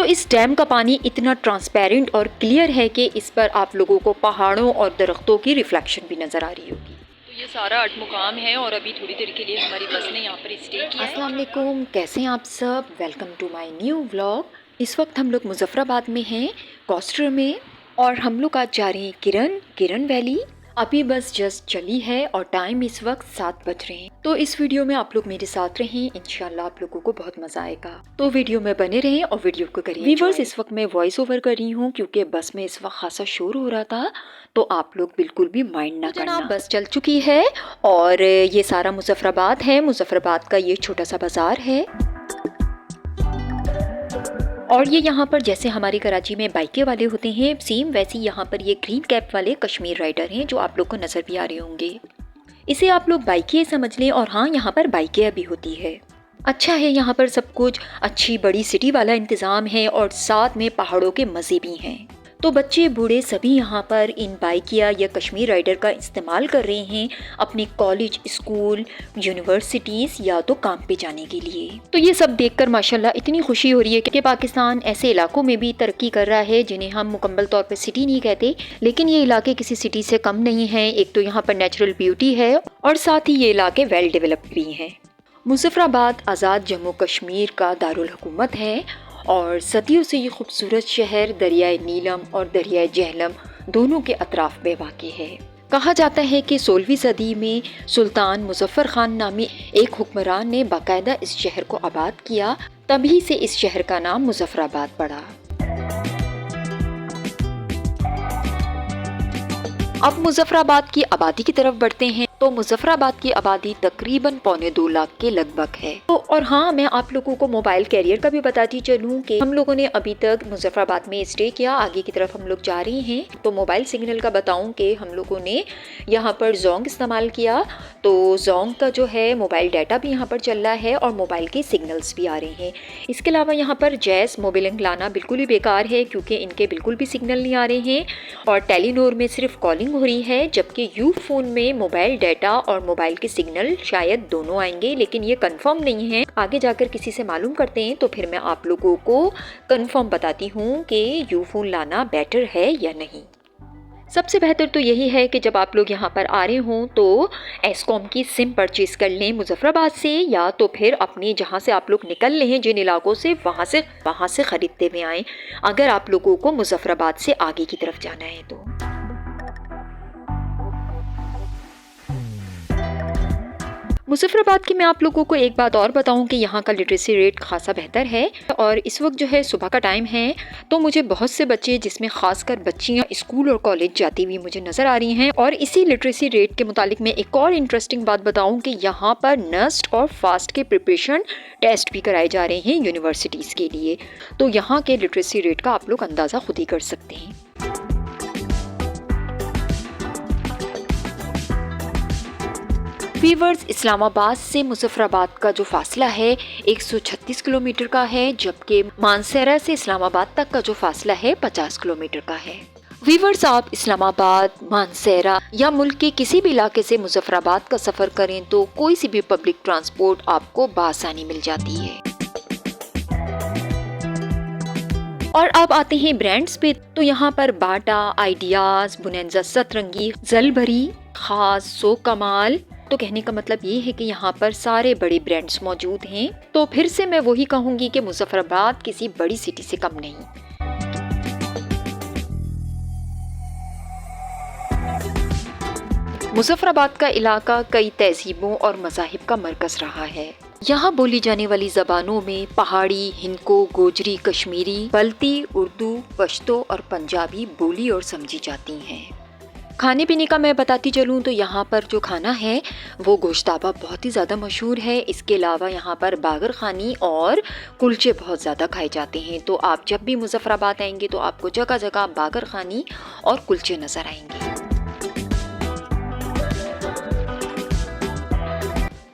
इस डैम का पानी इतना ट्रांसपेरेंट और क्लियर है कि इस पर आप लोगों को पहाड़ों और दरख्तों की रिफ्लेक्शन भी नज़र आ रही होगी। तो ये सारा अटमुकाम है और अभी थोड़ी देर के लिए हमारी बस ने यहाँ पर स्टे किया है। अस्सलाम वालेकुम, कैसे हैं आप सब? Welcome to my new vlog. इस वक्त हम लोग मुजफ्फराबाद में हैं, कोस्टर में, और हम लोग आज जा रहे हैं किरण वैली। अभी बस जस्ट चली है और टाइम इस वक्त 7 बज रहे हैं। तो इस वीडियो में आप लोग मेरे साथ रहें, इंशाल्लाह आप लोगों को बहुत मजा आएगा। तो वीडियो में बने रहें और वीडियो को करिए। व्यूअर्स, इस वक्त मैं वॉइस ओवर कर रही हूँ क्योंकि बस में इस वक्त खासा शोर हो रहा था, तो आप लोग बिल्कुल भी माइंड ना करना। बस चल चुकी है और ये सारा मुजफ्फराबाद है। मुजफ्फराबाद का ये छोटा सा बाजार है और ये यहाँ पर जैसे हमारी कराची में बाइके वाले होते हैं, सेम वैसे यहाँ पर ये ग्रीन कैप वाले कश्मीर राइडर हैं जो आप लोग को नज़र भी आ रहे होंगे। इसे आप लोग बाइके समझ लें। और हाँ, यहाँ पर बाइके भी होती है। अच्छा है, यहाँ पर सब कुछ अच्छी बड़ी सिटी वाला इंतज़ाम है और साथ में पहाड़ों के मज़े भी हैं। तो बच्चे बूढ़े सभी यहाँ पर इन बाइकिया या कश्मीर राइडर का इस्तेमाल कर रहे हैं अपने कॉलेज, स्कूल, यूनिवर्सिटीज़ या तो काम पे जाने के लिए। तो ये सब देखकर माशाल्लाह इतनी खुशी हो रही है कि पाकिस्तान ऐसे इलाकों में भी तरक्की कर रहा है जिन्हें हम मुकम्मल तौर पर सिटी नहीं कहते, लेकिन ये इलाके किसी सिटी से कम नहीं हैं। एक तो यहाँ पर नेचुरल ब्यूटी है और साथ ही ये इलाके वेल डेवलप्ड भी हैं। मुजफ्फराबाद आज़ाद जम्मू कश्मीर का दारुल हुकूमत है और सदियों से ये खूबसूरत शहर दरियाए नीलम और दरियाए जहलम दोनों के अतराफ में वाक़ई है। कहा जाता है कि 16वीं सदी में सुल्तान मुजफ्फर खान नामी एक हुक्मरान ने बाकायदा इस शहर को आबाद किया, तभी से इस शहर का नाम मुजफ्फराबाद पड़ा। अब मुजफ्फराबाद की आबादी की तरफ बढ़ते हैं। तो मुजफ्फराबाद की आबादी तकरीबन 1.25 लाख के लगभग है। तो और हाँ, मैं आप लोगों को मोबाइल कैरियर का भी बताती चलूँ कि हम लोगों ने अभी तक मुजफ्फराबाद में स्टे किया, आगे की तरफ हम लोग जा रहे हैं। तो मोबाइल सिग्नल का बताऊँ कि हम लोगों ने यहाँ पर जोंग इस्तेमाल किया। तो जोंग का जो है मोबाइल डाटा भी यहाँ पर चल रहा है और मोबाइल के सिग्नल्स भी आ रहे हैं। इसके अलावा यहाँ पर जैस मोबिलिंग लाना बिल्कुल ही बेकार है क्योंकि इनके बिल्कुल भी सिग्नल नहीं आ रहे हैं और टेलीनोर में सिर्फ कॉलिंग हो रही है, जबकि यू फ़ोन में मोबाइल डाटा और मोबाइल के सिग्नल शायद दोनों आएंगे, लेकिन ये कंफर्म नहीं है। आगे जाकर किसी से मालूम करते हैं तो फिर मैं आप लोगों को कंफर्म बताती हूँ कि यू फ़ोन लाना बेटर है या नहीं। सबसे बेहतर तो यही है कि जब आप लोग यहाँ पर आ रहे हों तो एस्कॉम की सिम परचेज़ कर लें मुजफ्फराबाद से, या तो फिर अपने जहाँ से आप लोग निकल रहे हैं जिन इलाकों से वहाँ से ख़रीदते हुए आएँ, अगर आप लोगों को मुजफ्फराबाद से आगे की तरफ जाना है तो। मुजफ्फराबाद की मैं आप लोगों को एक बात और बताऊं कि यहाँ का लिटरेसी रेट खासा बेहतर है और इस वक्त जो है सुबह का टाइम है, तो मुझे बहुत से बच्चे, जिसमें खासकर बच्चियाँ स्कूल और कॉलेज जाती हुई मुझे नज़र आ रही हैं। और इसी लिटरेसी रेट के मुतालिक मैं एक और इंटरेस्टिंग बात बताऊं कि यहाँ पर नस्ट और फास्ट के प्रिपरेशन टेस्ट भी कराए जा रहे हैं यूनिवर्सिटीज़ के लिए। तो यहाँ के लिटरेसी रेट का आप लोग अंदाज़ा खुद ही कर सकते हैं। व्यूअर्स, इस्लामाबाद से मुजफ्फराबाद का जो फासला है 136 किलोमीटर का है, जबकि मानसेरा से इस्लामाबाद तक का जो फासला है 50 किलोमीटर का है। व्यूअर्स, आप इस्लामाबाद, मानसेरा या मुल्क के किसी भी इलाके से मुजफ्फराबाद का सफ़र करें तो कोई सी भी पब्लिक ट्रांसपोर्ट आपको बासानी मिल जाती है। और अब आते हैं ब्रांड्स पे। तो यहाँ पर बाटा, आइडियाज, बुनेंजा सतरंगी, जलभरी, खास, सो कमाल, तो कहने का मतलब ये है कि यहाँ पर सारे बड़े ब्रांड्स मौजूद हैं। तो फिर से मैं वही कहूँगी कि मुजफ्फराबाद किसी बड़ी सिटी से कम नहीं। मुजफ्फराबाद का इलाका कई तहजीबों और मज़ाहिब का मरकज़ रहा है। यहाँ बोली जाने वाली ज़बानों में पहाड़ी, हिंदको, गोजरी, कश्मीरी, बल्ती, उर्दू, पश्तो और पंजाबी बोली और समझी जाती हैं। खाने पीने का मैं बताती चलूँ तो यहाँ पर जो खाना है वो गोश्ताबा बहुत ही ज़्यादा मशहूर है। इसके अलावा यहाँ पर बागर खानी और कुलचे बहुत ज़्यादा खाए जाते हैं। तो आप जब भी मुजफ्फराबाद आएंगे तो आपको जगह जगह बागर खानी और कुलचे नज़र आएंगे।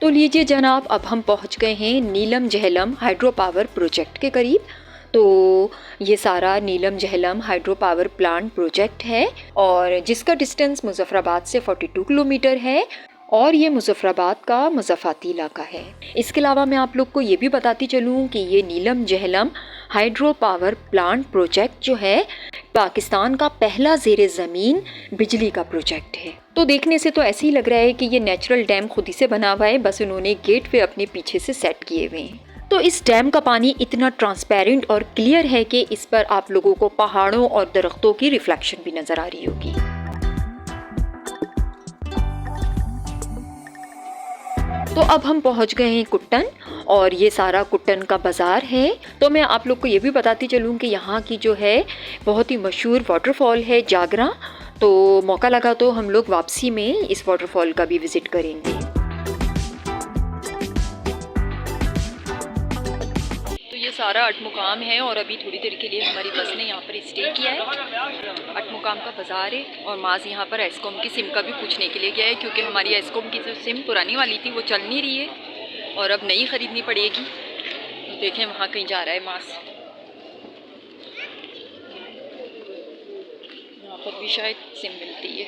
तो लीजिए जनाब, अब हम पहुँच गए हैं Neelum Jhelum hydro power project के करीब। तो ये सारा Neelum Jhelum hydro power plant project है और जिसका डिस्टेंस मुजफ्फराबाद से 42 किलोमीटर है और ये मुजफ्फराबाद का मुज़फ़्फ़ाती इलाका है। इसके अलावा मैं आप लोग को ये भी बताती चलूँ कि ये Neelum Jhelum hydro power plant project जो है पाकिस्तान का पहला ज़ेरे ज़मीन बिजली का प्रोजेक्ट है। तो देखने से तो ऐसे ही लग रहा है कि ये नेचुरल डैम खुद ही से बना हुआ है, बस उन्होंने गेट पे अपने पीछे से सेट किए हुए हैं। तो इस डैम का पानी इतना ट्रांसपेरेंट और क्लियर है कि इस पर आप लोगों को पहाड़ों और दरख्तों की रिफ्लेक्शन भी नज़र आ रही होगी। तो अब हम पहुंच गए हैं कुट्टन और ये सारा कुट्टन का बाज़ार है। तो मैं आप लोग को ये भी बताती चलूँ कि यहाँ की जो है बहुत ही मशहूर वाटरफॉल है जागरा। तो मौका लगा तो हम लोग वापसी में इस वाटरफॉल का भी विज़िट करेंगे। तो ये सारा अटमुकाम है और अभी थोड़ी देर के लिए हमारी बस ने यहाँ पर स्टे किया है। अटमुकाम का बाज़ार है और माज यहाँ पर एस्कॉम की सिम का भी पूछने के लिए गया है, क्योंकि हमारी एस्कॉम की जो सिम पुरानी वाली थी वो चल नहीं रही है और अब नई ख़रीदनी पड़ेगी। तो देखें वहाँ कहीं जा रहा है माज, यहाँ पर भी शायद सिम मिलती है।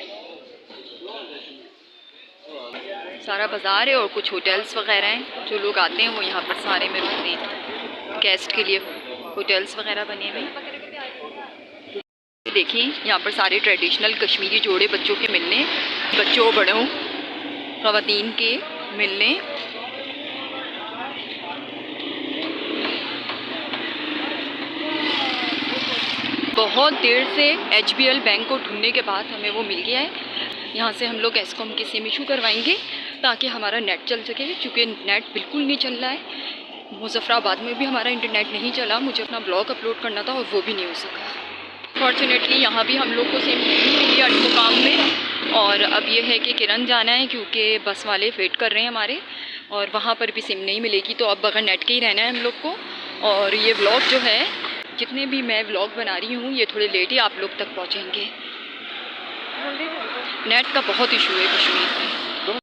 सारा बाज़ार है और कुछ होटल्स वगैरह हैं, जो लोग आते हैं वो यहाँ पर सारे में रुकते हैं। गेस्ट के लिए होटल्स वगैरह बने हुए हैं। देखिए यहाँ पर सारे ट्रेडिशनल कश्मीरी जोड़े बच्चों के मिलने, बच्चों बड़ों ख़वातीन के मिलने। बहुत देर से HBL बैंक को ढूंढने के बाद हमें वो मिल गया है। यहाँ से हम लोग एस्कॉम की सिम इशू करवाएंगे ताकि हमारा नेट चल सके, क्योंकि नेट बिल्कुल नहीं चल रहा है। मुजफ्फराबाद में भी हमारा इंटरनेट नहीं चला, मुझे अपना ब्लॉग अपलोड करना था और वो भी नहीं हो सका। फॉर्चुनेटली यहाँ भी हम लोग को सिम नहीं मिली अटमुकाम में। और अब ये है कि किरण जाना है क्योंकि बस वाले वेट कर रहे हैं हमारे, और वहाँ पर भी सिम नहीं मिलेगी, तो अब बगैर नेट के ही रहना है हम लोग को। और ये व्लॉग जो है, जितने भी मैं व्लॉग बना रही हूँ, ये थोड़े लेट ही आप लोग तक पहुँचेंगे। नेट का बहुत इशू है कश्मीर में।